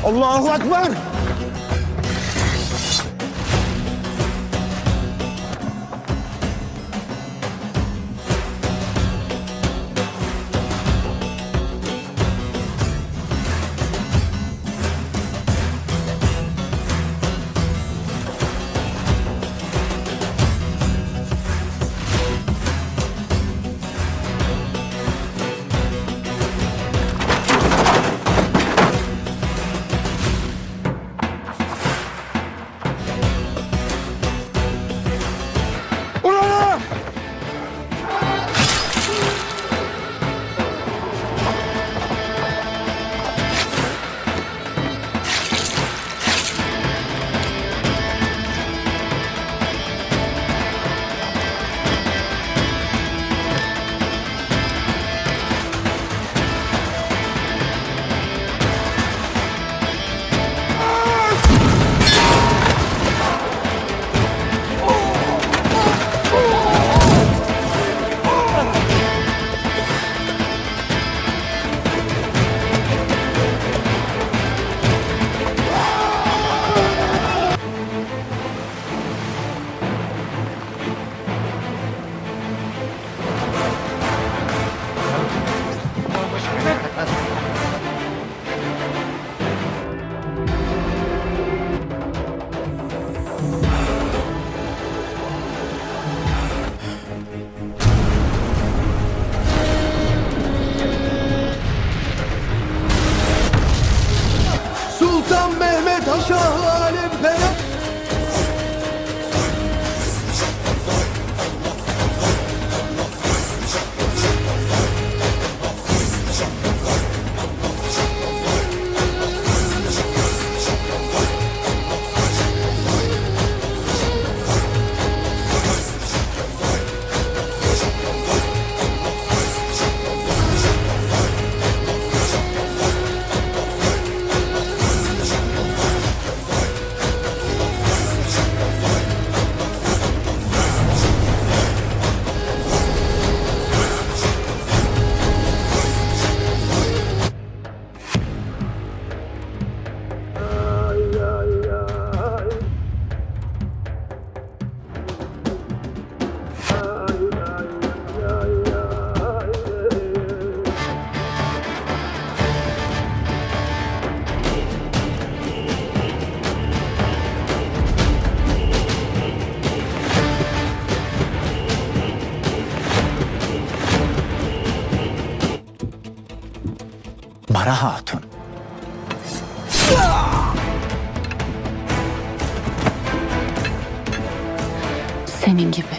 Allahu Ekber! Sultan Mehmed Şah Alem Pera. Bara Hatun. Senin gibi.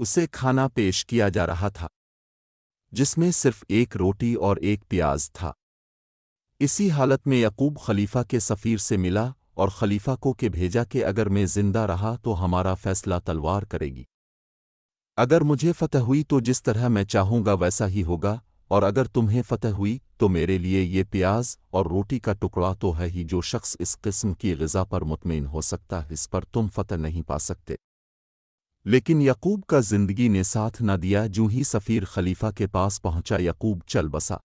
اسے کھانا پیش کیا جا رہا تھا جس میں صرف ایک روٹی اور ایک پیاز تھا۔ اسی حالت میں یعقوب خلیفہ کے سفیر سے ملا اور خلیفہ کو کہ بھیجا کہ اگر میں زندہ رہا تو ہمارا فیصلہ تلوار کرے گی، اگر مجھے فتح ہوئی تو جس طرح میں چاہوں گا ویسا ہی ہوگا، اور اگر تمہیں فتح ہوئی تو میرے لیے یہ پیاز اور روٹی کا ٹکڑا تو ہے ہی۔ جو شخص اس قسم کی غذا پر مطمئن ہو سکتا ہے اس پر تم فتح نہیں پا سکتے۔ لیکن یعقوب کا زندگی نے ساتھ نہ دیا۔ جو ہی سفیر خلیفہ کے پاس پہنچا یعقوب چل بسا۔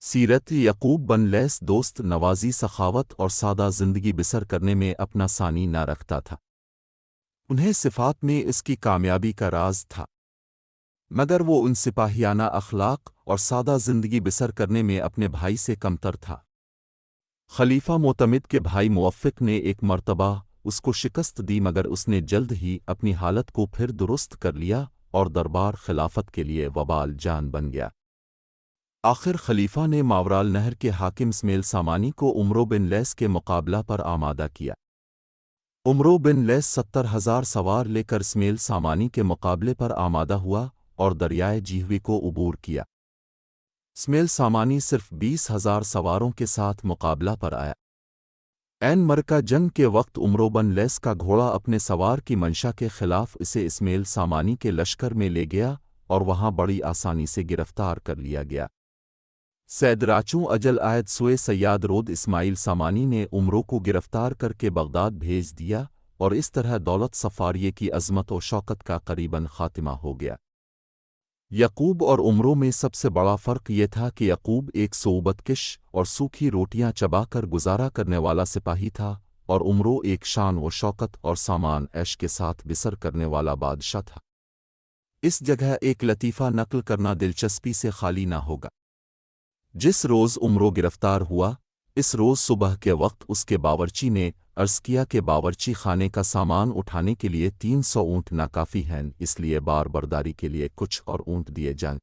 سیرت یعقوب بن لیس دوست نوازی سخاوت اور سادہ زندگی بسر کرنے میں اپنا ثانی نہ رکھتا تھا۔ انہیں صفات میں اس کی کامیابی کا راز تھا، مگر وہ ان سپاہیانہ اخلاق اور سادہ زندگی بسر کرنے میں اپنے بھائی سے کمتر تھا۔ خلیفہ معتمد کے بھائی موفق نے ایک مرتبہ اس کو شکست دی، مگر اس نے جلد ہی اپنی حالت کو پھر درست کر لیا اور دربار خلافت کے لیے وبال جان بن گیا۔ آخر خلیفہ نے ماورال نہر کے حاکم اسماعیل سامانی کو عمرو بن لیس کے مقابلہ پر آمادہ کیا۔ عمرو بن لیس 70,000 سوار لے کر اسماعیل سامانی کے مقابلے پر آمادہ ہوا اور دریائے جیہوی کو عبور کیا۔ اسماعیل سامانی صرف 20,000 سواروں کے ساتھ مقابلہ پر آیا۔ عین مرکہ جنگ کے وقت عمرو بن لیس کا گھوڑا اپنے سوار کی منشا کے خلاف اسے اسماعیل سامانی کے لشکر میں لے گیا اور وہاں بڑی آسانی سے گرفتار کر لیا گیا۔ سید راچوں اجل آیت سوئے سیاد رود اسماعیل سامانی نے عمرو کو گرفتار کر کے بغداد بھیج دیا، اور اس طرح دولت سفاریے کی عظمت و شوکت کا قریباً خاتمہ ہو گیا۔ یعقوب اور عمرو میں سب سے بڑا فرق یہ تھا کہ یعقوب ایک صعوبت کش اور سوکھی روٹیاں چبا کر گزارا کرنے والا سپاہی تھا، اور عمرو ایک شان و شوکت اور سامان عیش کے ساتھ بسر کرنے والا بادشاہ تھا۔ اس جگہ ایک لطیفہ نقل کرنا دلچسپی سے خالی نہ ہوگا۔ جس روز عمرو گرفتار ہوا، اس روز صبح کے وقت اس کے باورچی نے عرض کیا کہ باورچی خانے کا سامان اٹھانے کے لیے 300 اونٹ ناکافی ہیں، اس لیے بار برداری کے لیے کچھ اور اونٹ دیے جائیں۔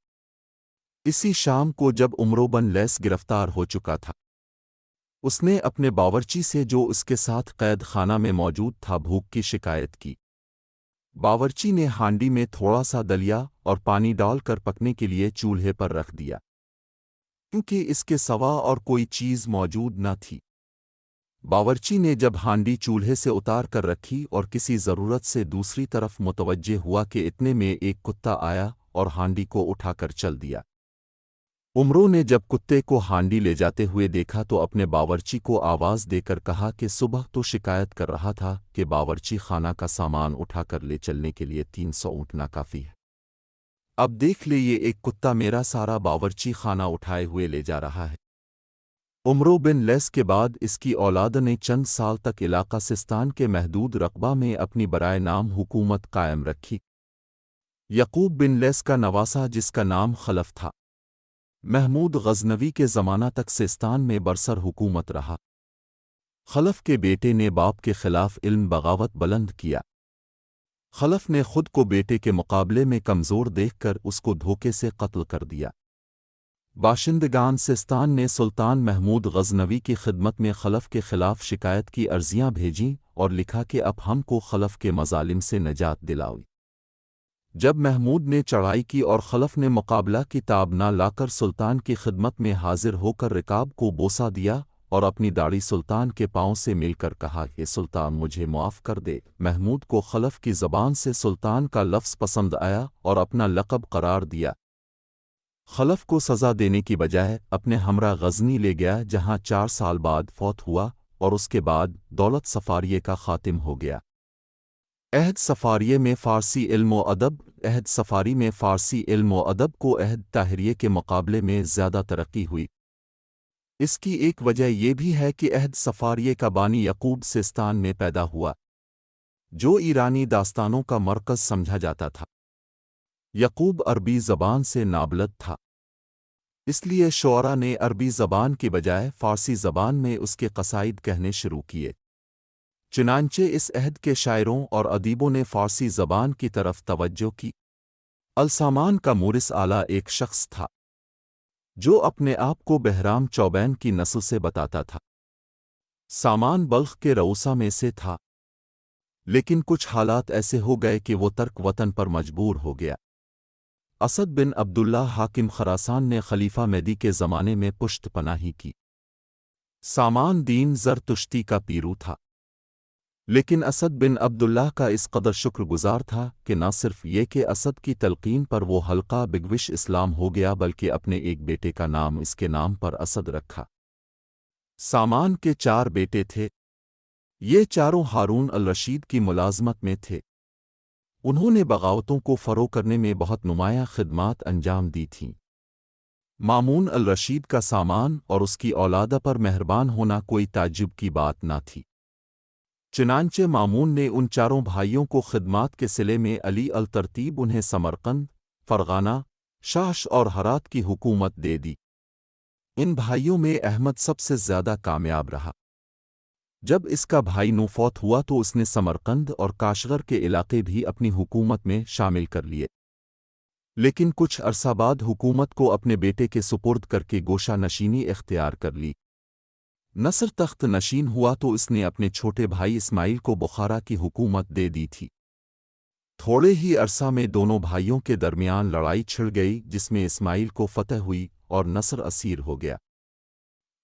اسی شام کو جب عمرو بن لیس گرفتار ہو چکا تھا، اس نے اپنے باورچی سے جو اس کے ساتھ قید خانہ میں موجود تھا بھوک کی شکایت کی۔ باورچی نے ہانڈی میں تھوڑا سا دلیا اور پانی ڈال کر پکنے کے لیے چولہے پر رکھ دیا، کیونکہ اس کے سوا اور کوئی چیز موجود نہ تھی۔ باورچی نے جب ہانڈی چولہے سے اتار کر رکھی اور کسی ضرورت سے دوسری طرف متوجہ ہوا کہ اتنے میں ایک کتا آیا اور ہانڈی کو اٹھا کر چل دیا۔ عمرو نے جب کتے کو ہانڈی لے جاتے ہوئے دیکھا تو اپنے باورچی کو آواز دے کر کہا کہ صبح تو شکایت کر رہا تھا کہ باورچی خانہ کا سامان اٹھا کر لے چلنے کے لیے 300 اونٹ ناکافی ہے، اب دیکھ لے یہ ایک کتا میرا سارا باورچی خانہ اٹھائے ہوئے لے جا رہا ہے۔ عمرو بن لیس کے بعد اس کی اولاد نے چند سال تک علاقہ سستان کے محدود رقبہ میں اپنی برائے نام حکومت قائم رکھی۔ یعقوب بن لیس کا نواسا جس کا نام خلف تھا، محمود غزنوی کے زمانہ تک سستان میں برسر حکومت رہا۔ خلف کے بیٹے نے باپ کے خلاف علم بغاوت بلند کیا۔ خلف نے خود کو بیٹے کے مقابلے میں کمزور دیکھ کر اس کو دھوکے سے قتل کر دیا۔ باشندگان سستان نے سلطان محمود غزنوی کی خدمت میں خلف کے خلاف شکایت کی عرضیاں بھیجیں اور لکھا کہ اب ہم کو خلف کے مظالم سے نجات دلاؤ۔ جب محمود نے چڑھائی کی اور خلف نے مقابلہ کی تاب نہ لا کر سلطان کی خدمت میں حاضر ہو کر رکاب کو بوسہ دیا اور اپنی داڑھی سلطان کے پاؤں سے مل کر کہا کہ سلطان مجھے معاف کر دے۔ محمود کو خلف کی زبان سے سلطان کا لفظ پسند آیا اور اپنا لقب قرار دیا۔ خلف کو سزا دینے کی بجائے اپنے ہمراہ غزنی لے گیا، جہاں 4 سال بعد فوت ہوا، اور اس کے بعد دولت سفاریے کا خاتم ہو گیا۔ عہد سفاریے میں فارسی علم و ادب عہد سفاری میں فارسی علم و ادب کو عہد طاہریے کے مقابلے میں زیادہ ترقی ہوئی۔ اس کی ایک وجہ یہ بھی ہے کہ عہد سفاریے کا بانی یعقوب سستان میں پیدا ہوا، جو ایرانی داستانوں کا مرکز سمجھا جاتا تھا۔ یعقوب عربی زبان سے نابلد تھا، اس لیے شعراء نے عربی زبان کی بجائے فارسی زبان میں اس کے قصائد کہنے شروع کیے۔ چنانچہ اس عہد کے شاعروں اور ادیبوں نے فارسی زبان کی طرف توجہ کی۔ السامان کا مورث اعلیٰ ایک شخص تھا جو اپنے آپ کو بہرام چوبین کی نسل سے بتاتا تھا۔ سامان بلخ کے رؤسا میں سے تھا، لیکن کچھ حالات ایسے ہو گئے کہ وہ ترک وطن پر مجبور ہو گیا۔ اسد بن عبداللہ حاکم خراسان نے خلیفہ مہدی کے زمانے میں پشت پناہی کی۔ سامان دین زرتشتی کا پیرو تھا، لیکن اسد بن عبداللہ کا اس قدر شکر گزار تھا کہ نہ صرف یہ کہ اسد کی تلقین پر وہ حلقہ بگوش اسلام ہو گیا بلکہ اپنے ایک بیٹے کا نام اس کے نام پر اسد رکھا۔ سامان کے 4 بیٹے تھے، یہ چاروں ہارون الرشید کی ملازمت میں تھے۔ انہوں نے بغاوتوں کو فروغ کرنے میں بہت نمایاں خدمات انجام دی تھیں۔ مامون الرشید کا سامان اور اس کی اولادہ پر مہربان ہونا کوئی تعجب کی بات نہ تھی، چنانچہ مامون نے ان چاروں بھائیوں کو خدمات کے صلے میں علی الترتیب انہیں سمرقند، فرغانہ، شاش اور ہرات کی حکومت دے دی۔ ان بھائیوں میں احمد سب سے زیادہ کامیاب رہا۔ جب اس کا بھائی نو فوت ہوا تو اس نے سمرقند اور کاشغر کے علاقے بھی اپنی حکومت میں شامل کر لیے، لیکن کچھ عرصہ بعد حکومت کو اپنے بیٹے کے سپرد کر کے گوشہ نشینی اختیار کر لی۔ نصر تخت نشین ہوا تو اس نے اپنے چھوٹے بھائی اسماعیل کو بخارا کی حکومت دے دی تھی۔ تھوڑے ہی عرصہ میں دونوں بھائیوں کے درمیان لڑائی چھڑ گئی جس میں اسماعیل کو فتح ہوئی اور نصر اسیر ہو گیا،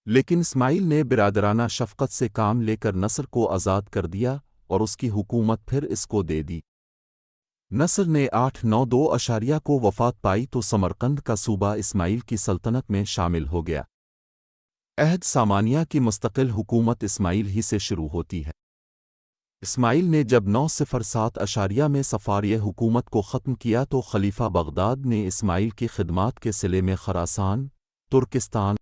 لیکن اسماعیل نے برادرانہ شفقت سے کام لے کر نصر کو آزاد کر دیا اور اس کی حکومت پھر اس کو دے دی۔ نصر نے 892 کو وفات پائی تو سمرقند کا صوبہ اسماعیل کی سلطنت میں شامل ہو گیا۔ عہد سامانیہ کی مستقل حکومت اسماعیل ہی سے شروع ہوتی ہے۔ اسماعیل نے جب 907 میں صفاریہ حکومت کو ختم کیا تو خلیفہ بغداد نے اسماعیل کی خدمات کے صلے میں خراسان، ترکستان